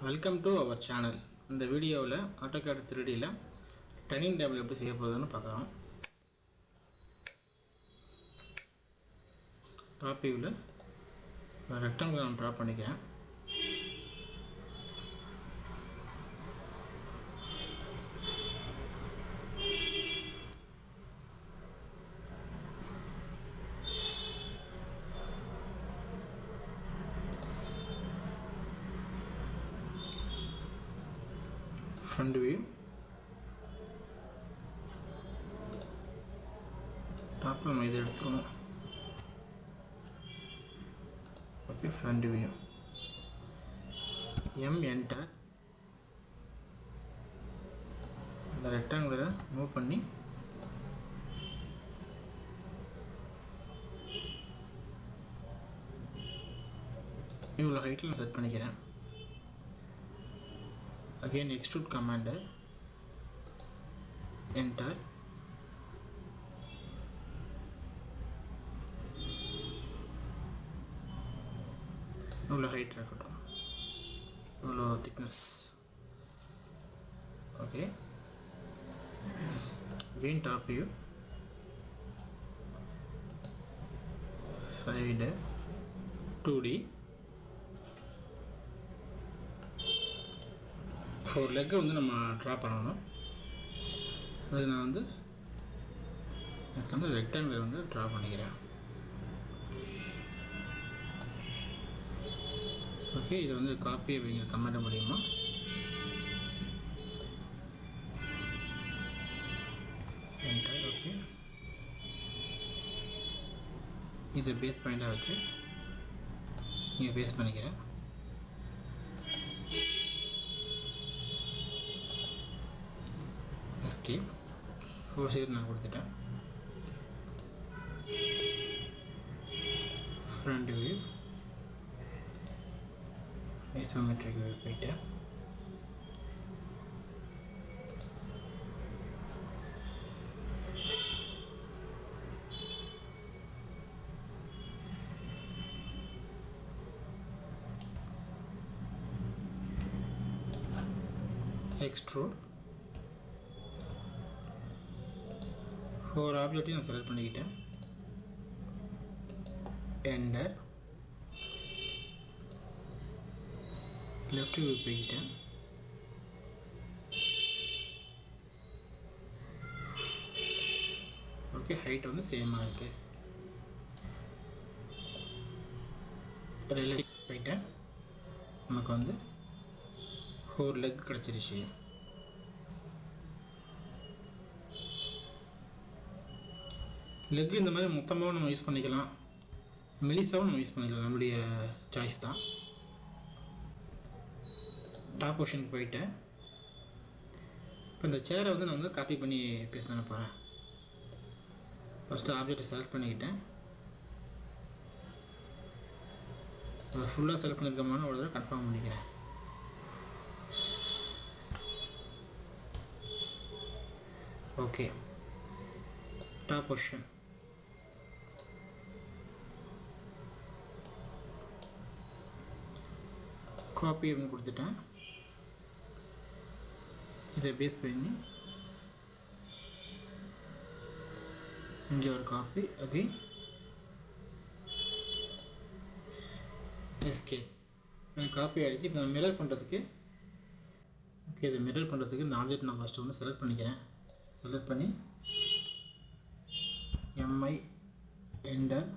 Welcome to our channel. இந்த வீடியோவில் AutoCAD 3Dல dining table எப்படி செய்ய போகுதுன்னு பார்க்கலாம். டாப் வியூவில் ரெக்டாங்கிள் நான் ட்ரா பண்ணிக்கிறேன். Front view, top நம்ம இதை எடுத்துக்கணும். ஓகே, front view, enter, இந்த ரெக்டாங்குலரை மூவ் பண்ணி இவ்வளோ ஹைட்டில் நான் செட் பண்ணிக்கிறேன். Again extrude command, enter, இவ்வளோ ஹைட் இருக்கட்டும், இவ்வளோ thickness. okay, again top view, side 2D, ஒரு லெக்கை வந்து நம்ம ட்ரா பண்ணணும். அது நான் வந்து ரெக்டாங்கிள் வந்து ட்ரா பண்ணிக்கிறேன். ஓகே, இதை வந்து காப்பி அப்படிங்கிற கமெண்ட் முடியுமா? என்டர். ஓகே, இதை பேஸ் பாயிண்டாக வச்சு இங்கே பேஸ் பண்ணிக்கிறேன். escape, சைடு நான் கொடுத்துட்டேன். ஃப்ரண்ட் வியூ, ஐசோமெட்ரிக் வியூ போயிட்டேன். எக்ஸ்ட்ரூட், ஒரு ஆப்ஜெக்டையும் நான் செலக்ட் பண்ணிக்கிட்டேன். என்டர், லெஃப்ட் வியூ போய்கிட்டேன். ஓகே, ஹைட் வந்து சேமாக இருக்கு. ரிலேட்டிவ் போயிட்டேன். நமக்கு வந்து ஒரு லெக் கிடச்சிருச்சு. லெக் இந்த மாதிரி மொத்தமாகவும் நம்ம யூஸ் பண்ணிக்கலாம், மெலிசாவும் நம்ம யூஸ் பண்ணிக்கலாம், நம்மளுடைய சாய்ஸ் தான். டாப் பொசிஷனுக்கு போயிட்டேன். இப்போ இந்த சேரை வந்து நான் வந்து காப்பி பண்ணி பேச நினைப்பேன். ஃபஸ்ட்டு ஆப்ஜெக்டை செலக்ட் பண்ணிக்கிட்டேன். ஃபுல்லாக செலக்ட் பண்ணியிருக்கமான ஒரு தடவை கன்ஃபார்ம் பண்ணிக்கிறேன். ஓகே, டாப் பொசிஷன், காப்பி அப்படின்னு கொடுத்துட்டேன். இதை பேஸ் பண்ணி இங்கே ஒரு காப்பி. Again escape. எனக்கு காப்பி ஆகிடுச்சு. இப்போ நான் மிரர் பண்ணுறதுக்கு, ஓகே, இதை மிரர் பண்ணுறதுக்கு இந்த ஆப்ஜெக்ட் நான் ஃபஸ்ட்டு வந்து செலக்ட் பண்ணிக்கிறேன். செலக்ட் பண்ணி எம்ஐ என்டர்,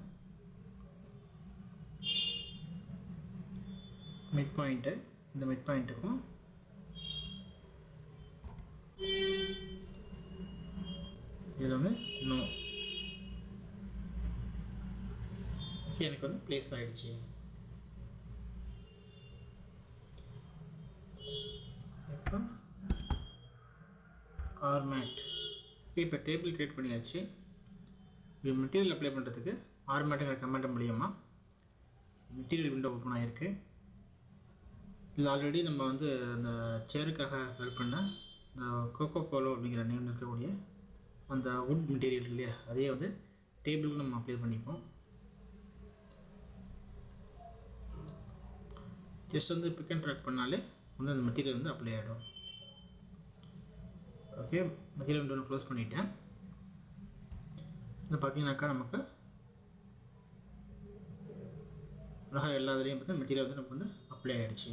மிட் பாயிண்ட்டு, இந்த மிட் பாயிண்ட்டுக்கும் இதில் வந்து நோ. ஓகே, எனக்கு வந்து ப்ளேஸ் ஆகிடுச்சு. இப்போ ஆர்மேட், இப்போ டேபிள் க்ரியேட் பண்ணியாச்சு. இப்போ மெட்டீரியல் அப்ளை பண்ணுறதுக்கு ஆர்மேட்டுங்கிற கமெண்ட் மூலியமாக மெட்டீரியல் விண்டோ ஓப்பன் ஆகிருக்கு. இதில் ஆல்ரெடி நம்ம வந்து அந்த சேருக்காக செலக்ட் பண்ண இந்த கோகோ அப்படிங்கிற நேம் இருக்கக்கூடிய அந்த வுட் மெட்டீரியல் இல்லையா, அதே வந்து டேபிளுக்கு நம்ம அப்ளை பண்ணிப்போம். ஜஸ்ட் வந்து பிக் அண்ட் ட்ராக் பண்ணாலே வந்து அந்த மெட்டீரியல் வந்து அப்ளை ஆகிடும். ஓகே, மெட்டீரியல் விண்டோ க்ளோஸ் பண்ணிட்டேன். இதில் பார்த்தீங்கன்னாக்கா நமக்கு அழகாக எல்லா இதுலேயும் பார்த்தா மெட்டீரியல் வந்து நமக்கு வந்து அப்ளை ஆகிடுச்சு.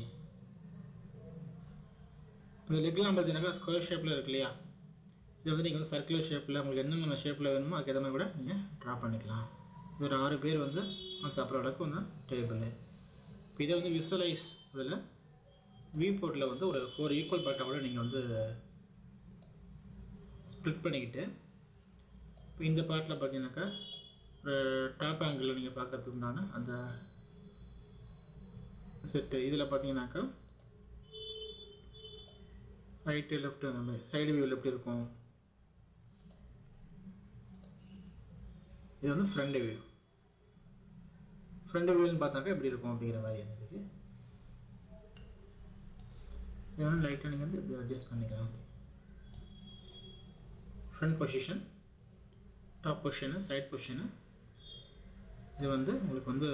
இந்த லெக்லாம் பார்த்தீங்கன்னாக்கா ஸ்கொயர் ஷேப்பில் இருக்கு இல்லையா, இது வந்து நீங்கள் வந்து சர்க்குலர் ஷேப்பில் உங்களுக்கு என்னென்ன ஷேப்பில் வேணுமோ அதுக்கேற்ற மாதிரி கூட நீங்கள் ட்ரா பண்ணிக்கலாம். ஒரு 6 பேர் வந்து சாப்பிட்ற அளவுக்கு வந்து டேபிள். இப்போ இதை வந்து விசுவலைஸ் அதில் வியூ போர்ட்டில் வந்து ஒரு 4 ஈக்குவல் பார்ட்டாக கூட நீங்கள் வந்து ஸ்ப்ளிட் பண்ணிக்கிட்டு, இப்போ இந்த பார்ட்டில் பார்த்தீங்கன்னாக்கா ஒரு டாப் ஆங்கிளில் நீங்கள் பார்க்கறதுக்கு உண்டான அந்த செட்டு. இதில் பார்த்தீங்கன்னாக்கா ரைட்டு லெஃப்ட்டு அந்த மாதிரி சைடு வியூவில் எப்படி இருக்கும், இது வந்து ஃப்ரண்ட் வியூ. ஃப்ரண்ட் வியூன்னு பார்த்தாக்கா எப்படி இருக்கும் அப்படிங்கிற மாதிரி இருந்ததுக்கு இது வந்து லைட்டாக நீங்கள் வந்து இப்படி அட்ஜஸ்ட் பண்ணிக்கலாம். Front position, top position, side position. இது வந்து உங்களுக்கு வந்து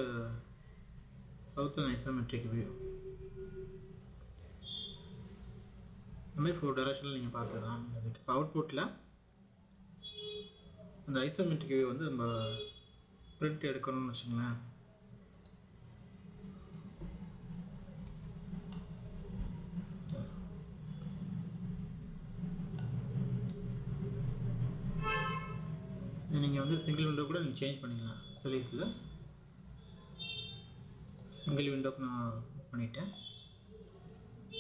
சவுத்தர்ன் ஐசோமெட்ரிக் வியூ. இந்த மாதிரி 4 டைரக்ஷனில் நீங்கள் பார்த்துக்கலாம். அதுக்கு இப்போ அவுட்புட்டில் அந்த ஐசோமெட்ரிக் வியூ வந்து நம்ம பிரிண்ட் எடுக்கணும்னு வச்சுங்களேன். நீங்கள் வந்து சிங்கிள் விண்டோ கூட நீங்கள் சேஞ்ச் பண்ணிக்கலாம். சர்வீஸில் சிங்கிள் விண்டோக்கு நான் பண்ணிட்டேன்.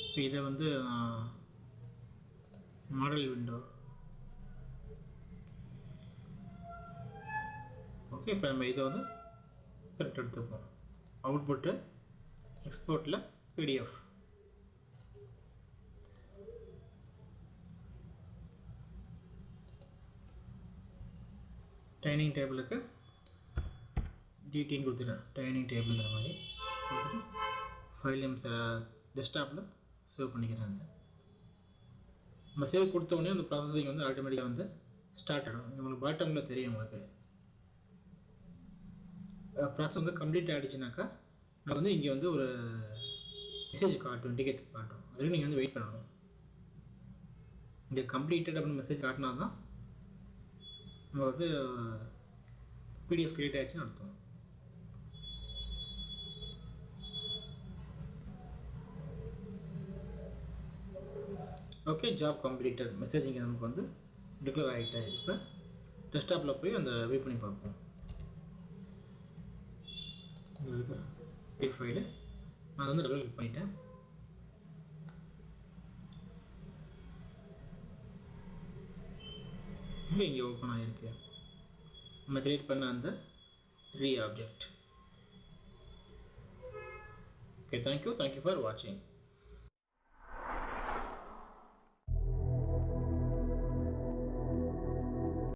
இப்போ இதை வந்து மாடல் விண்டோ. ஓகே, இப்போ நம்ம இதை வந்து பிரிண்ட் எடுத்துப்போம். Output எக்ஸ்போர்ட்டில் PDF. டைனிங் டேபிளுக்கு டிடின்னு கொடுத்துட்டேன். டைனிங் டேபிளுங்கிற மாதிரி கொடுத்துட்டு ஃபைல் நேம் டெஸ்க்டாப்பில் சேவ் பண்ணிக்கிறேன். நம்ம சேவ் கொடுத்தோடனே அந்த ப்ராசஸிங் வந்து ஆட்டோமேட்டிக்காக வந்து ஸ்டார்ட் ஆகிடும். உங்களுக்கு பாட்டமில் தெரியும். உங்களுக்கு ப்ராசஸ் வந்து கம்ப்ளீட் ஆகிடுச்சுனாக்கா நம்ம வந்து இங்கே வந்து ஒரு மெசேஜ் காட்டும், இண்டிகேட் காட்டும். அதுக்கு நீங்கள் வந்து வெயிட் பண்ணணும். இங்கே கம்ப்ளீட்டட் அப்படின்னு மெசேஜ் காட்டினா தான் நம்ம வந்து பிடிஎஃப் கிரியேட் ஆகிடுச்சுன்னு அர்த்தம். ஓகே, ஜாப் கம்ப்ளீட்டட் மெசேஜ் இங்கே நமக்கு வந்து டிக்ளேர் ஆகிட்டா. இப்போ டெஸ்க்டாப்பில் போய் அந்த வியூ பண்ணி பார்ப்போம். பிடிஎஃப் ஃபைலு நான் வந்து டபுள் கிளிக் பண்ணிட்டேன். இங்கே ஓப்பன் ஆகிருக்கு நம்ம கிரியேட் பண்ண அந்த 3 ஆப்ஜெக்ட். ஓகே, தேங்க்யூ ஃபார் வாட்சிங்.